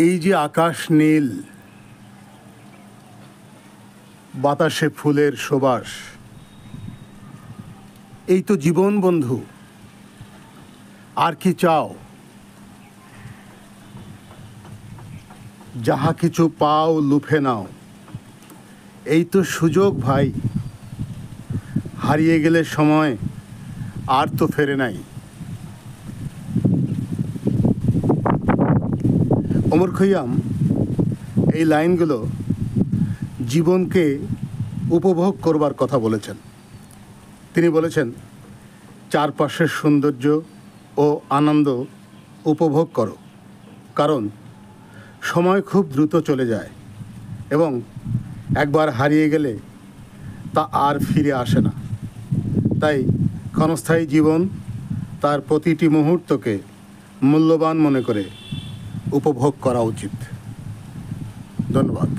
এই যে আকাশ নীল, বাতাসে ফুলের সুবাস, এই তো জীবন বন্ধু। আর কি চাও? যাহা কিছু পাও লুফে নাও, এই তো সুযোগ ভাই। হারিয়ে গেলে সময় আর তো ফেরে নাই। ওমর খৈয়াম এই লাইনগুলো জীবনকে উপভোগ করবার কথা বলেছেন। তিনি বলেছেন, চারপাশের সৌন্দর্য ও আনন্দ উপভোগ করো, কারণ সময় খুব দ্রুত চলে যায় এবং একবার হারিয়ে গেলে তা আর ফিরে আসে না। তাই ক্ষণস্থায়ী জীবন তার প্রতিটি মুহূর্তকে মূল্যবান মনে করে উপভোগ করা উচিত। ধন্যবাদ।